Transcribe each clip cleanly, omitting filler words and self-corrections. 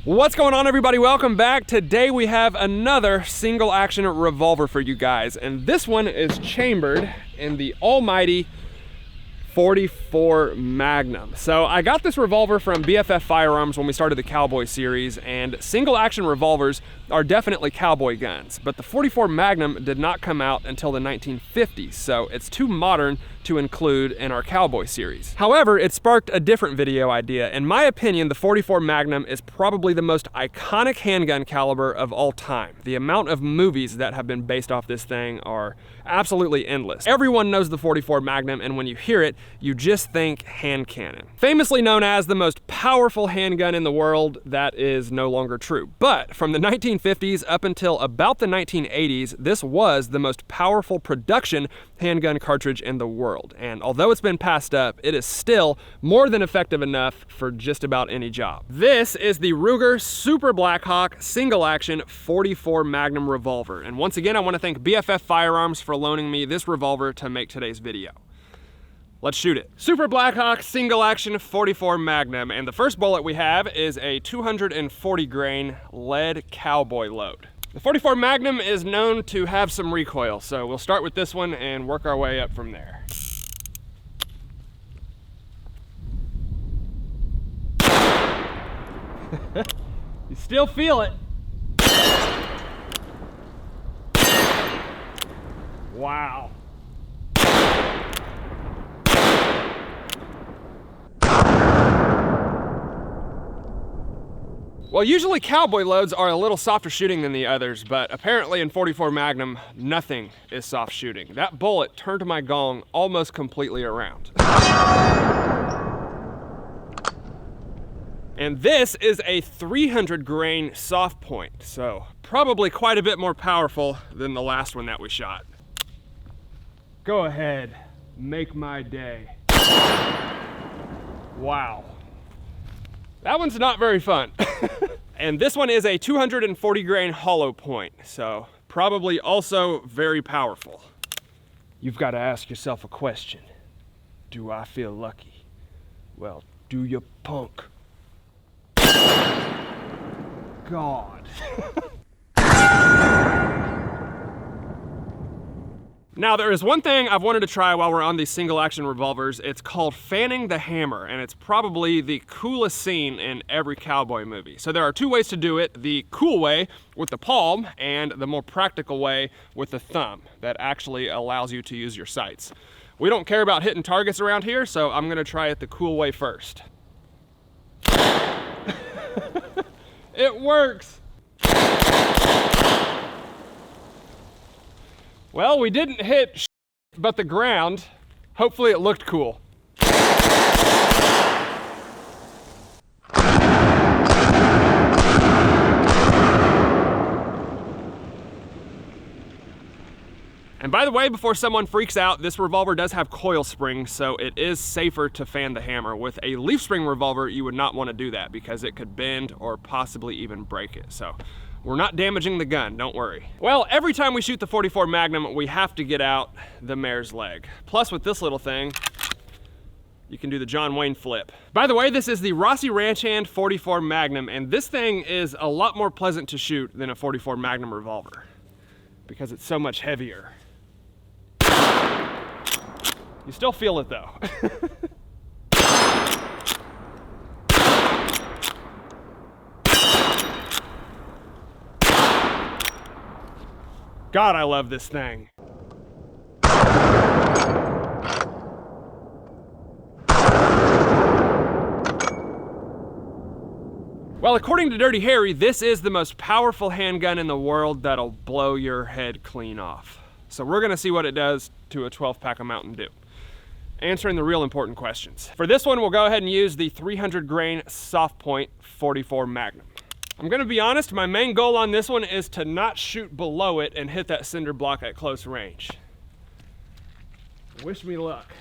What's going on, everybody? Welcome back. Today we have another single action revolver for you guys, and this one is chambered in the almighty 44 Magnum. So I got this revolver from BFF Firearms when we started the Cowboy series, and single action revolvers are definitely cowboy guns, but the 44 Magnum did not come out until the 1950s, so it's too modern to include in our Cowboy series. However, it sparked a different video idea. In my opinion, the 44 Magnum is probably the most iconic handgun caliber of all time. The amount of movies that have been based off this thing are absolutely endless. Everyone knows the 44 Magnum, and when you hear it, you just think hand cannon. Famously known as the most powerful handgun in the world, that is no longer true. But from the 1950s up until about the 1980s, this was the most powerful production handgun cartridge in the world. And although it's been passed up, it is still more than effective enough for just about any job. This is the Ruger Super Blackhawk single action 44 Magnum revolver. And once again, I want to thank BFF Firearms for loaning me this revolver to make today's video. Let's shoot it. Super Blackhawk single action 44 Magnum, and the first bullet we have is a 240 grain lead cowboy load. The 44 Magnum is known to have some recoil, so we'll start with this one and work our way up from there. You still feel it. Wow. Well, usually cowboy loads are a little softer shooting than the others, but apparently in 44 Magnum, nothing is soft shooting. That bullet turned my gong almost completely around. And this is a 300 grain soft point, so probably quite a bit more powerful than the last one that we shot. Go ahead, make my day. Wow. That one's not very fun. And this one is a 240 grain hollow point, so probably also very powerful. You've got to ask yourself a question. Do I feel lucky? Well, do you, punk? God. Now, there is one thing I've wanted to try while we're on these single action revolvers. It's called fanning the hammer, and it's probably the coolest scene in every cowboy movie. So there are two ways to do it: the cool way with the palm, and the more practical way with the thumb that actually allows you to use your sights. We don't care about hitting targets around here, so I'm gonna try it the cool way first. It works. Well, we didn't hit but the ground. Hopefully it looked cool. And by the way, before someone freaks out, this revolver does have coil springs, so it is safer to fan the hammer. With a leaf spring revolver, you would not want to do that because it could bend or possibly even break it. So we're not damaging the gun, don't worry. Well, every time we shoot the 44 Magnum, we have to get out the mare's leg. Plus, with this little thing, you can do the John Wayne flip. By the way, this is the Ranchand 44 Magnum, and this thing is a lot more pleasant to shoot than a 44 Magnum revolver because it's so much heavier. You still feel it though. God, I love this thing. Well, according to Dirty Harry, this is the most powerful handgun in the world that'll blow your head clean off. So we're gonna see what it does to a 12-pack of Mountain Dew. Answering the real important questions. For this one, we'll go ahead and use the 300 grain soft point 44 Magnum. I'm gonna be honest, my main goal on this one is to not shoot below it and hit that cinder block at close range. Wish me luck.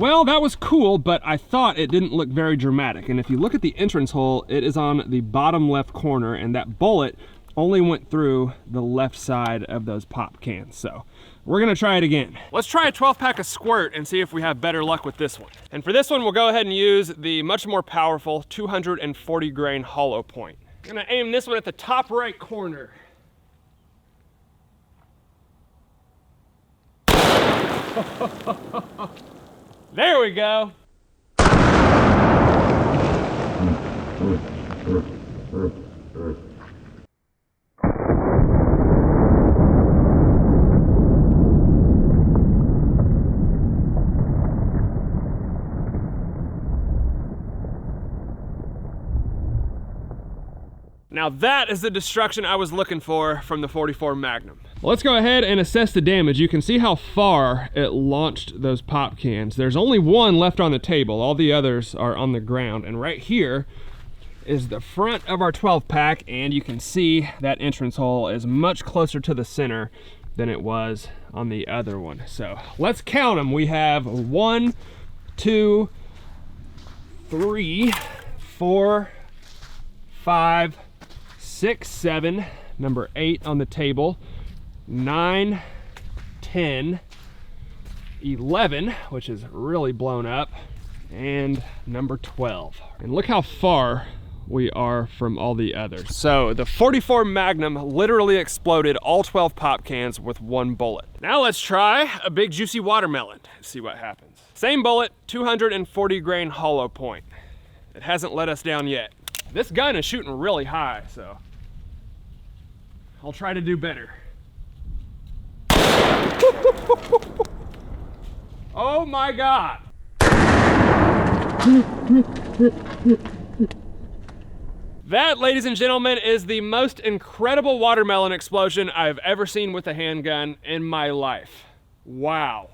Well, that was cool, but I thought it didn't look very dramatic. And if you look at the entrance hole, it is on the bottom left corner, and that bullet only went through the left side of those pop cans. So we're gonna try it again. Let's try a 12-pack of Squirt and see if we have better luck with this one. And for this one, we'll go ahead and use the much more powerful 240 grain hollow point. I'm gonna aim this one at the top right corner. There we go. Now that is the destruction I was looking for from the 44 Magnum. Let's go ahead and assess the damage. You can see how far it launched those pop cans. There's only one left on the table. All the others are on the ground. And right here is the front of our 12-pack, and you can see that entrance hole is much closer to the center than it was on the other one. So let's count them. We have 1, 2, 3, 4, 5, 6, 7, number 8 on the table, 9, 10, 11, which is really blown up, and number 12. And look how far we are from all the others. So the 44 Magnum literally exploded all 12 pop cans with one bullet. Now let's try a big juicy watermelon, see what happens. Same bullet, 240 grain hollow point. It hasn't let us down yet. This gun is shooting really high, so I'll try to do better. Oh my God. That, ladies and gentlemen, is the most incredible watermelon explosion I've ever seen with a handgun in my life. Wow.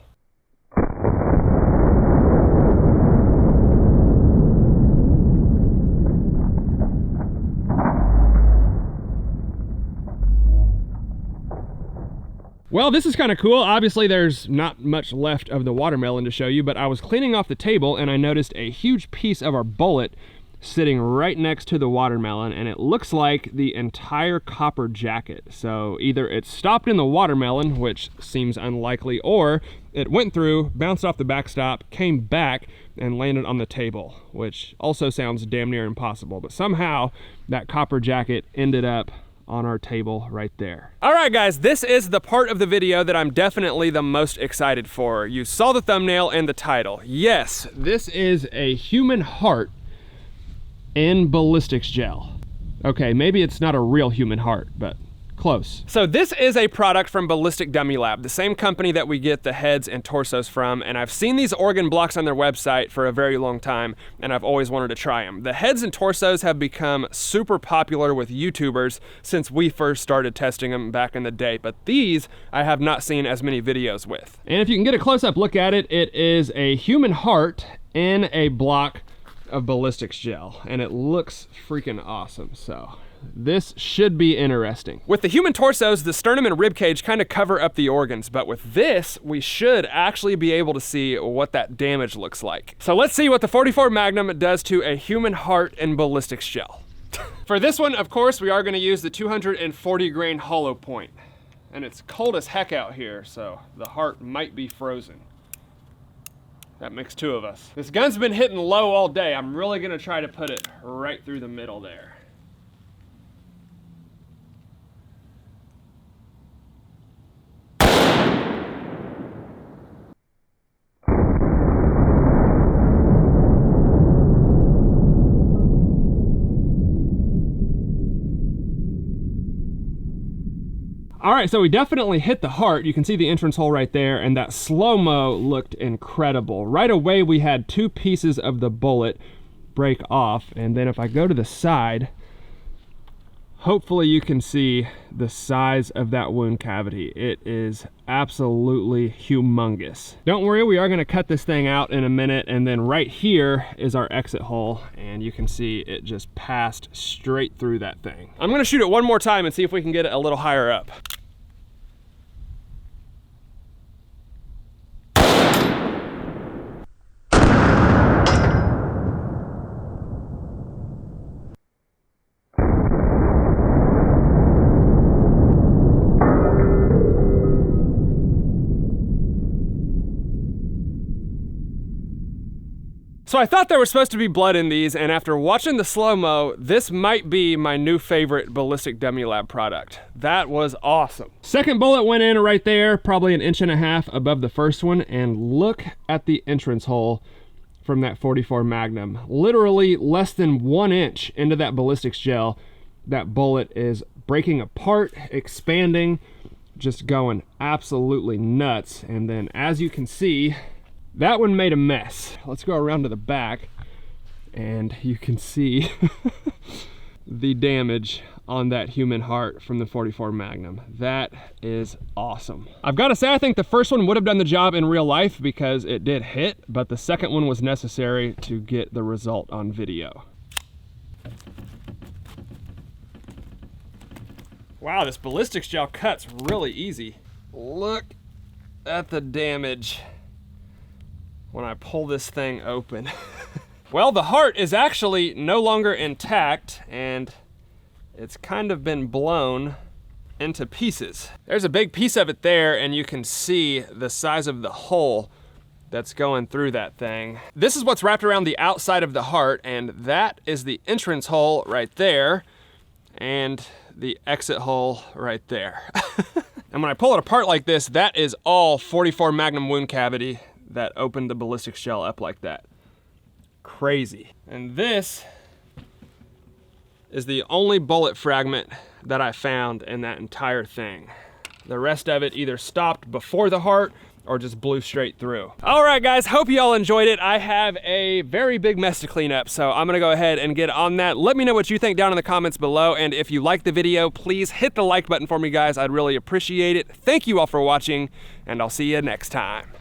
Well, this is kind of cool. Obviously, there's not much left of the watermelon to show you, but I was cleaning off the table and I noticed a huge piece of our bullet sitting right next to the watermelon, and it looks like the entire copper jacket. So either it stopped in the watermelon, which seems unlikely, or it went through, bounced off the backstop, came back, and landed on the table, which also sounds damn near impossible. But somehow that copper jacket ended up on our table right there. All right, guys, this is the part of the video that I'm definitely the most excited for. You saw the thumbnail and the title. Yes, this is a human heart in ballistics gel. Okay, maybe it's not a real human heart, but close. So this is a product from Ballistic Dummy Lab, the same company that we get the heads and torsos from, and I've seen these organ blocks on their website for a very long time, and I've always wanted to try them. The heads and torsos have become super popular with YouTubers since we first started testing them back in the day, but these I have not seen as many videos with. And if you can get a close-up look at it, it is a human heart in a block of ballistics gel, and it looks freaking awesome. So this should be interesting. With the human torsos, the sternum and rib cage kind of cover up the organs, but with this, we should actually be able to see what that damage looks like. So let's see what the 44 Magnum does to a human heart in ballistics gel. For this one, of course, we are going to use the 240 grain hollow point. And it's cold as heck out here, so the heart might be frozen. That makes two of us. This gun's been hitting low all day. I'm really going to try to put it right through the middle there. All right, so we definitely hit the heart. You can see the entrance hole right there, and that slow-mo looked incredible. Right away, we had two pieces of the bullet break off, and then if I go to the side, hopefully you can see the size of that wound cavity. It is absolutely humongous. Don't worry, we are gonna cut this thing out in a minute, and then right here is our exit hole, and you can see it just passed straight through that thing. I'm gonna shoot it one more time and see if we can get it a little higher up. So I thought there was supposed to be blood in these, and after watching the slow-mo, this might be my new favorite Ballistic Dummy Lab product. That was awesome. Second bullet went in right there, probably 1.5 inches above the first one, and look at the entrance hole from that 44 Magnum. Literally less than 1 inch into that ballistics gel, that bullet is breaking apart, expanding, just going absolutely nuts. And then as you can see, that one made a mess. Let's go around to the back and you can see the damage on that human heart from the 44 Magnum. That is awesome. I've got to say, I think the first one would have done the job in real life because it did hit, but the second one was necessary to get the result on video. Wow, this ballistics gel cuts really easy. Look at the damage when I pull this thing open. Well, the heart is actually no longer intact and it's kind of been blown into pieces. There's a big piece of it there and you can see the size of the hole that's going through that thing. This is what's wrapped around the outside of the heart, and that is the entrance hole right there and the exit hole right there. And when I pull it apart like this, that is all 44 Magnum wound cavity that opened the ballistics gel up like that. Crazy. And this is the only bullet fragment that I found in that entire thing. The rest of it either stopped before the heart or just blew straight through. All right, guys, hope you all enjoyed it. I have a very big mess to clean up, so I'm gonna go ahead and get on that. Let me know what you think down in the comments below, and if you like the video, please hit the like button for me, guys. I'd really appreciate it. Thank you all for watching, and I'll see you next time.